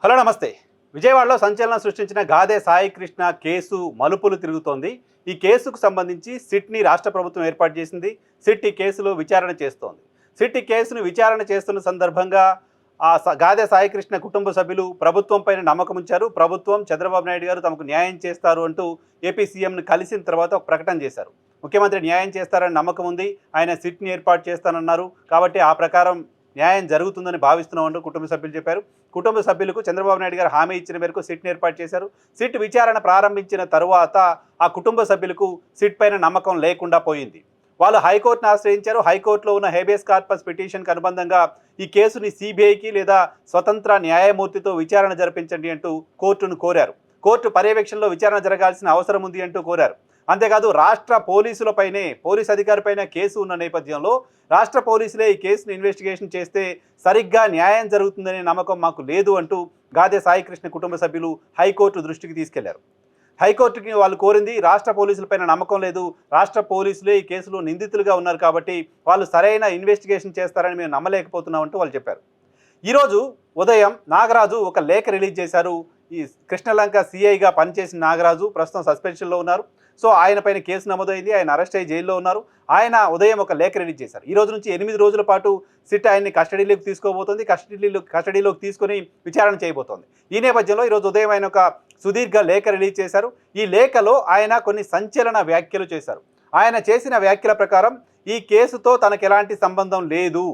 Hello నమస్తే. విజయవాడలో సంచలనం సృష్టించిన గాదే సాయికృష్ణ కేసు మలుపులు తిరుగుతోంది. ఈ కేసుకు సంబంధించి సిట్‌ని రాష్ట్ర ప్రభుత్వం ఏర్పాటు చేసింది. సిట్ ఈ కేసులో విచారణ చేస్తోంది. సిట్ ఈ కేసును విచారణ చేస్తున్న సందర్భంగా గాదే సాయికృష్ణ కుటుంబ సభ్యులు ప్రభుత్వం పైన నమ్మకం ఉంచారు. ప్రభుత్వం, చంద్రబాబు నాయుడు గారు తమకు న్యాయం చేస్తారు అంటూ ఏపీ సీఎంను కలిసిన తర్వాత ఒక ప్రకటన చేశారు. ముఖ్యమంత్రి న్యాయం చేస్తారని నమ్మకం ఉంది. ఆయన సిట్‌ని ఏర్పాటు చేస్తానన్నారు. కాబట్టి ఆ ప్రకారం న్యాయం జరుగుతుందని భావిస్తున్నామంటూ కుటుంబ సభ్యులు చెప్పారు. కుటుంబ సభ్యులకు చంద్రబాబు నాయుడు గారు హామీ ఇచ్చిన మేరకు సిట్‌ని ఏర్పాటు చేశారు. సిట్ విచారణ ప్రారంభించిన తరువాత ఆ కుటుంబ సభ్యులకు సిట్ పైన నమ్మకం లేకుండా పోయింది. వాళ్ళు హైకోర్టును ఆశ్రయించారు. హైకోర్టులో ఉన్న హేబియస్ కార్పస్ పిటిషన్కి అనుబంధంగా ఈ కేసుని సిబిఐకి లేదా స్వతంత్ర న్యాయమూర్తితో విచారణ జరిపించండి అంటూ కోర్టును కోరారు. కోర్టు పర్యవేక్షణలో విచారణ జరగాల్సిన అవసరం ఉంది అంటూ కోరారు. అంతేకాదు రాష్ట్ర పోలీసులపైనే, పోలీస్ అధికారిపైన కేసు ఉన్న నేపథ్యంలో రాష్ట్ర పోలీసులే ఈ కేసును ఇన్వెస్టిగేషన్ చేస్తే సరిగ్గా న్యాయం జరుగుతుందనే నమ్మకం మాకు లేదు అంటూ గాదే సాయికృష్ణ కుటుంబ సభ్యులు హైకోర్టు దృష్టికి తీసుకెళ్లారు. హైకోర్టుకి వాళ్ళు కోరింది, రాష్ట్ర పోలీసులపైన నమ్మకం లేదు, రాష్ట్ర పోలీసులే ఈ కేసులో నిందితులుగా ఉన్నారు కాబట్టి వాళ్ళు సరైన ఇన్వెస్టిగేషన్ చేస్తారని మేము నమ్మలేకపోతున్నామంటూ వాళ్ళు చెప్పారు. ఈరోజు ఉదయం నాగరాజు ఒక లేఖ రిలీజ్ చేశారు. ఈ కృష్ణలంక సిఐగా పనిచేసిన నాగరాజు ప్రస్తుతం సస్పెన్షన్లో ఉన్నారు. సో ఆయన పైన కేసు నమోదైంది. ఆయన అరెస్ట్ అయ్యి జైల్లో ఉన్నారు. ఆయన ఉదయం ఒక లేఖ రిలీజ్ చేశారు. ఈ రోజు నుంచి 8 రోజుల పాటు సిట్ ఆయన్ని కస్టడీలోకి తీసుకోబోతోంది. కస్టడీలోకి తీసుకొని విచారణ చేయబోతోంది. ఈ నేపథ్యంలో ఈరోజు ఉదయం ఆయన ఒక సుదీర్ఘ లేఖ రిలీజ్ చేశారు. ఈ లేఖలో ఆయన కొన్ని సంచలన వ్యాఖ్యలు చేశారు. ఆయన చేసిన వ్యాఖ్యల ప్రకారం ఈ కేసుతో తనకు ఎలాంటి సంబంధం లేదు,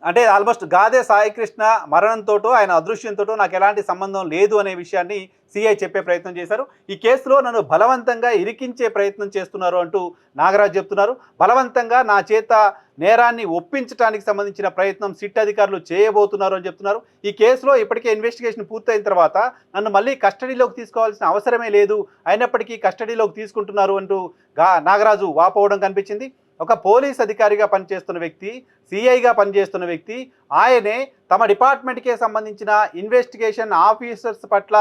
అంటే ఆల్మోస్ట్ గాదే సాయికృష్ణ మరణంతోటో ఆయన అదృశ్యంతోటో నాకు ఎలాంటి సంబంధం లేదు అనే విషయాన్ని సిఐ చెప్పే ప్రయత్నం చేశారు. ఈ కేసులో నన్ను బలవంతంగా ఇరికించే ప్రయత్నం చేస్తున్నారు అంటూ నాగరాజు చెప్తున్నారు. బలవంతంగా నా చేత నేరాన్ని ఒప్పించడానికి సంబంధించిన ప్రయత్నం సిట్ అధికారులు చేయబోతున్నారు అని చెప్తున్నారు. ఈ కేసులో ఇప్పటికే ఇన్వెస్టిగేషన్ పూర్తయిన తర్వాత నన్ను మళ్ళీ కస్టడీలోకి తీసుకోవాల్సిన అవసరమే లేదు, అయినప్పటికీ కస్టడీలోకి తీసుకుంటున్నారు అంటూ నాగరాజు వాపోవడం కనిపించింది. ఒక పోలీస్ అధికారిగా పనిచేస్తున్న వ్యక్తి, సిఐగా పనిచేస్తున్న వ్యక్తి, ఆయనే తమ డిపార్ట్మెంట్కే సంబంధించిన ఇన్వెస్టిగేషన్ ఆఫీసర్స్ పట్ల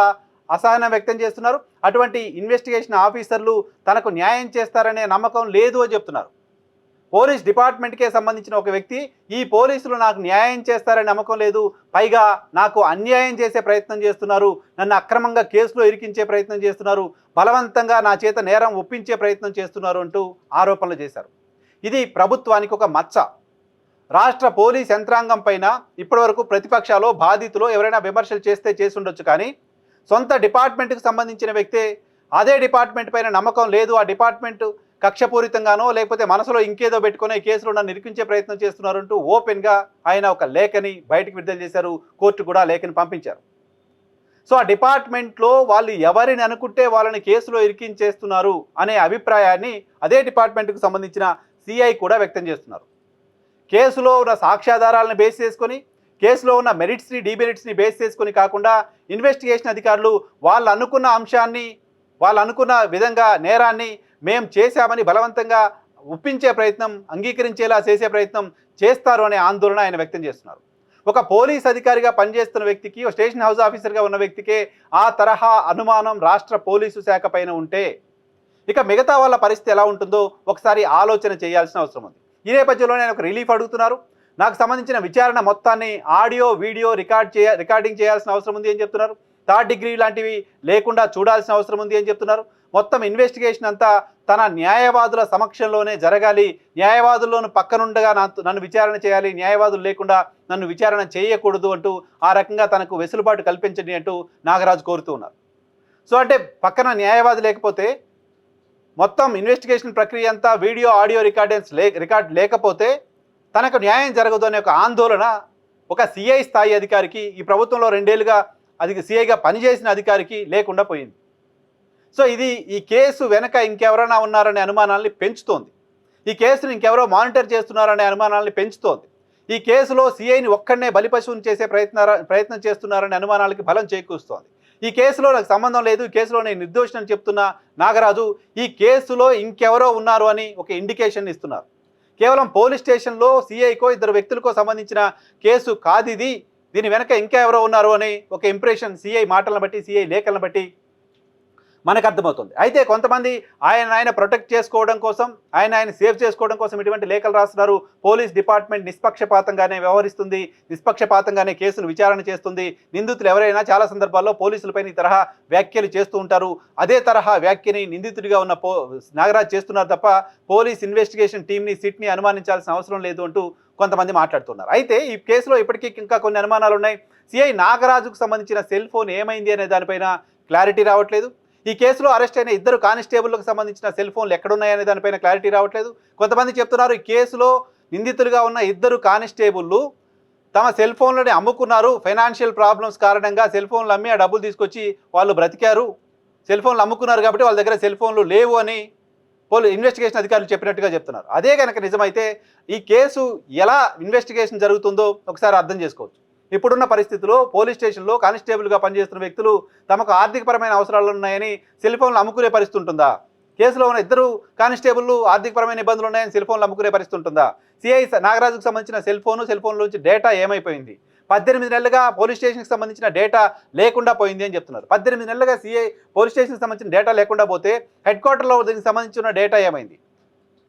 అసహనం వ్యక్తం చేస్తున్నారు. అటువంటి ఇన్వెస్టిగేషన్ ఆఫీసర్లు తనకు న్యాయం చేస్తారనే నమ్మకం లేదు అని చెప్తున్నారు. పోలీస్ డిపార్ట్మెంట్కే సంబంధించిన ఒక వ్యక్తి, ఈ పోలీసులు నాకు న్యాయం చేస్తారనే నమ్మకం లేదు, పైగా నాకు అన్యాయం చేసే ప్రయత్నం చేస్తున్నారు, నన్ను అక్రమంగా కేసులో ఇరికించే ప్రయత్నం చేస్తున్నారు, బలవంతంగా నా చేత నేరం ఒప్పించే ప్రయత్నం చేస్తున్నారు అంటూ ఆరోపణలు చేశారు. ఇది ప్రభుత్వానికి ఒక మచ్చ. రాష్ట్ర పోలీస్ యంత్రాంగం పైన ఇప్పటివరకు ప్రతిపక్షాలు, బాధితులు ఎవరైనా విమర్శలు చేసి ఉండొచ్చు, కానీ సొంత డిపార్ట్మెంట్కి సంబంధించిన వ్యక్తే అదే డిపార్ట్మెంట్ పైన నమ్మకం లేదు, ఆ డిపార్ట్మెంట్ కక్షపూరితంగానో లేకపోతే మనసులో ఇంకేదో పెట్టుకుని ఈ కేసులో నన్ను ఇరికించే ప్రయత్నం చేస్తున్నారు అంటూ ఓపెన్గా ఆయన ఒక లేఖని బయటకు విడుదల చేశారు. కోర్టు కూడా లేఖని పంపించారు. సో ఆ డిపార్ట్మెంట్లో వాళ్ళు ఎవరిని అనుకుంటే వాళ్ళని కేసులో ఇరికించేస్తున్నారు అనే అభిప్రాయాన్ని అదే డిపార్ట్మెంట్కు సంబంధించిన సిఐ కూడా వ్యక్తం చేస్తున్నారు. కేసులో ఉన్న సాక్ష్యాధారాలను బేస్ చేసుకొని, కేసులో ఉన్న మెరిట్స్ని, డిమెరిట్స్ని బేస్ చేసుకొని కాకుండా ఇన్వెస్టిగేషన్ అధికారులు వాళ్ళు అనుకున్న అంశాన్ని, వాళ్ళు అనుకున్న విధంగా నేరాన్ని మేము చేశామని బలవంతంగా ఒప్పించే ప్రయత్నం, అంగీకరించేలా చేసే ప్రయత్నం చేస్తారు అనే ఆందోళన ఆయన వ్యక్తం చేస్తున్నారు. ఒక పోలీస్ అధికారిగా పనిచేస్తున్న వ్యక్తికి, స్టేషన్ హౌస్ ఆఫీసర్గా ఉన్న వ్యక్తికే ఆ తరహా అనుమానం రాష్ట్ర పోలీసు శాఖ పైన ఉంటే ఇక మిగతా వాళ్ళ పరిస్థితి ఎలా ఉంటుందో ఒకసారి ఆలోచన చేయాల్సిన అవసరం ఉంది. ఈ నేపథ్యంలో నేను ఒక రిలీఫ్ అడుగుతున్నారు. నాకు సంబంధించిన విచారణ మొత్తాన్ని ఆడియో, వీడియో రికార్డింగ్ చేయాల్సిన అవసరం ఉంది అని చెప్తున్నారు. థర్డ్ డిగ్రీ లాంటివి లేకుండా చూడాల్సిన అవసరం ఉంది అని చెప్తున్నారు. మొత్తం ఇన్వెస్టిగేషన్ అంతా తన న్యాయవాదుల సమక్షంలోనే జరగాలి, న్యాయవాదుల్లోనూ పక్కనుండగా నన్ను విచారణ చేయాలి, న్యాయవాదులు లేకుండా నన్ను విచారణ చేయకూడదు అంటూ ఆ రకంగా తనకు వెసులుబాటు కల్పించండి అంటూ నాగరాజు కోరుతూ ఉన్నారు. సో అంటే పక్కన న్యాయవాది లేకపోతే, మొత్తం ఇన్వెస్టిగేషన్ ప్రక్రియ అంతా వీడియో, ఆడియో రికార్డ్ లేకపోతే తనకు న్యాయం జరగదు అనే ఒక ఆందోళన ఒక సిఐ స్థాయి అధికారికి, ఈ ప్రభుత్వంలో 2 ఏళ్ళుగా సిఐగా పనిచేసిన అధికారికి లేకుండా పోయింది. సో ఇది ఈ కేసు వెనక ఇంకెవరైనా ఉన్నారనే అనుమానాల్ని పెంచుతోంది. ఈ కేసును ఇంకెవరో మానిటర్ చేస్తున్నారనే అనుమానాల్ని పెంచుతోంది. ఈ కేసులో సిఐని ఒక్కడనే బలిపశువుని చేసే ప్రయత్నం చేస్తున్నారనే అనుమానాలకి బలం చేకూరుస్తోంది. ఈ కేసులో నాకు సంబంధం లేదు, ఈ కేసులో నేను నిర్దోషిని చెప్తున్న నాగరాజు ఈ కేసులో ఇంకెవరో ఉన్నారు అని ఒక ఇండికేషన్ ఇస్తున్నారు. కేవలం పోలీస్ స్టేషన్లో సిఐకో 2 వ్యక్తులకో సంబంధించిన కేసు కాదు ఇది, దీని వెనక ఇంకా ఎవరో ఉన్నారు అని ఒక ఇంప్రెషన్ సిఐ మాటలను బట్టి, సిఐ లేఖలను బట్టి మనకు అర్థమవుతుంది. అయితే కొంతమంది ఆయన ప్రొటెక్ట్ చేసుకోవడం కోసం, ఆయన సేవ్ చేసుకోవడం కోసం ఇటువంటి లేఖలు రాస్తున్నారు. పోలీస్ డిపార్ట్మెంట్ నిష్పక్షపాతంగానే వ్యవహరిస్తుంది, నిష్పక్షపాతంగానే కేసును విచారణ చేస్తుంది. నిందితులు ఎవరైనా చాలా సందర్భాల్లో పోలీసులపైన ఈ తరహా వ్యాఖ్యలు చేస్తూ ఉంటారు. అదే తరహా వ్యాఖ్యని నిందితుడిగా ఉన్న నాగరాజ్ చేస్తున్నారు తప్ప పోలీస్ ఇన్వెస్టిగేషన్ టీంని, సిట్ని అనుమానించాల్సిన అవసరం లేదు అంటూ కొంతమంది మాట్లాడుతున్నారు. అయితే ఈ కేసులో ఇప్పటికీ ఇంకా కొన్ని అనుమానాలు ఉన్నాయి. సిఐ నాగరాజుకు సంబంధించిన సెల్ ఫోన్ ఏమైంది అనే దానిపైన క్లారిటీ రావట్లేదు. ఈ కేసులో అరెస్ట్ అయిన 2 కానిస్టేబుల్లకు సంబంధించిన సెల్ ఫోన్లు ఎక్కడున్నాయనే దానిపైన క్లారిటీ రావట్లేదు. కొంతమంది చెప్తున్నారు ఈ కేసులో నిందితులుగా ఉన్న 2 కానిస్టేబుల్లు తమ సెల్ ఫోన్లని అమ్ముకున్నారు. ఫైనాన్షియల్ ప్రాబ్లమ్స్ కారణంగా సెల్ ఫోన్లు అమ్మి ఆ డబ్బులు తీసుకొచ్చి వాళ్ళు బ్రతికారు. సెల్ ఫోన్లు అమ్ముకున్నారు కాబట్టి వాళ్ళ దగ్గర సెల్ ఫోన్లు లేవు అని ఇన్వెస్టిగేషన్ అధికారులు చెప్పినట్టుగా చెప్తున్నారు. అదే కనుక నిజమైతే ఈ కేసు ఎలా ఇన్వెస్టిగేషన్ జరుగుతుందో ఒకసారి అర్థం చేసుకోవచ్చు. ఇప్పుడున్న పరిస్థితుల్లో పోలీస్ స్టేషన్లో కానిస్టేబుల్గా పనిచేస్తున్న వ్యక్తులు తమకు ఆర్థికపరమైన అవసరాలు ఉన్నాయని సెల్ ఫోన్లు అమ్ముకునే పరిస్థితి ఉంటుందా? కేసులో ఉన్న 2 కానిస్టేబుల్లు ఆర్థికపరమైన ఇబ్బందులు ఉన్నాయని సెల్ ఫోన్లు అమ్ముకునే పరిస్థితి ఉంటుందా? సిఐ నాగరాజుకు సంబంధించిన సెల్ ఫోన్లోంచి డేటా ఏమైపోయింది? 18 నెలలుగా పోలీస్ స్టేషన్కి సంబంధించిన డేటా లేకుండా పోయింది అని చెప్తున్నారు. 18 నెలలుగా సిఐ పోలీస్ స్టేషన్కి సంబంధించిన డేటా లేకుండా పోతే హెడ్ క్వార్టర్లో దీనికి సంబంధించిన డేటా ఏమైంది?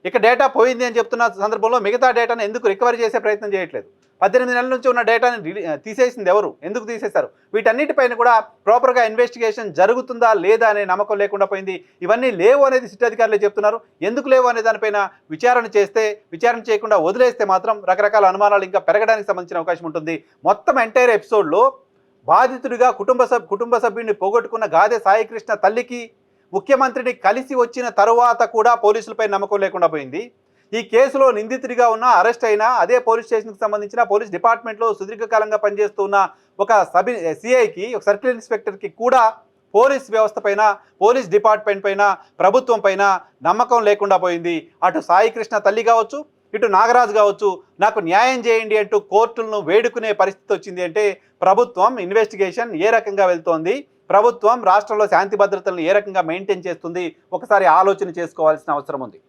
ఇక డేటా పోయింది అని చెప్తున్న సందర్భంలో మిగతా డేటాను ఎందుకు రికవరీ చేసే ప్రయత్నం చేయట్లేదు? 18 నెలల నుంచి ఉన్న డేటాని తీసేసింది ఎవరు? ఎందుకు తీసేశారు? వీటన్నిటిపైన కూడా ప్రాపర్గా ఇన్వెస్టిగేషన్ జరుగుతుందా లేదా అనే నమ్మకం లేకుండా పోయింది. ఇవన్నీ లేవు అనేది సిట్ అధికారులే చెప్తున్నారు. ఎందుకు లేవు అనే దానిపైన విచారణ చేయకుండా వదిలేస్తే మాత్రం రకరకాల అనుమానాలు ఇంకా పెరగడానికి సంబంధించిన అవకాశం ఉంటుంది. మొత్తం ఎంటైర్ ఎపిసోడ్లో బాధితుడిగా కుటుంబ సభ్యుడిని పోగొట్టుకున్న గాదె సాయికృష్ణ తల్లికి ముఖ్యమంత్రిని కలిసి వచ్చిన తరువాత కూడా పోలీసులపై నమ్మకం లేకుండా పోయింది. ఈ కేసులో నిందితుడిగా ఉన్న అరెస్ట్ అయిన అదే పోలీస్ స్టేషన్కి సంబంధించిన పోలీస్ డిపార్ట్మెంట్లో సుదీర్ఘకాలంగా పనిచేస్తున్న ఒక సిఐకి, ఒక సర్కిల్ ఇన్స్పెక్టర్కి కూడా పోలీస్ వ్యవస్థ పైన, పోలీస్ డిపార్ట్మెంట్ పైన, ప్రభుత్వం పైన నమ్మకం లేకుండా పోయింది. అటు సాయికృష్ణ తల్లి కావచ్చు, ఇటు నాగరాజు కావచ్చు, నాకు న్యాయం చేయండి అంటూ కోర్టులను వేడుకునే పరిస్థితి వచ్చింది అంటే ప్రభుత్వం ఇన్వెస్టిగేషన్ ఏ రకంగా వెళ్తోంది, ప్రభుత్వం రాష్ట్రంలో శాంతి భద్రతలను ఏ రకంగా మెయింటైన్ చేస్తుంది ఒకసారి ఆలోచన చేసుకోవాల్సిన అవసరం ఉంది.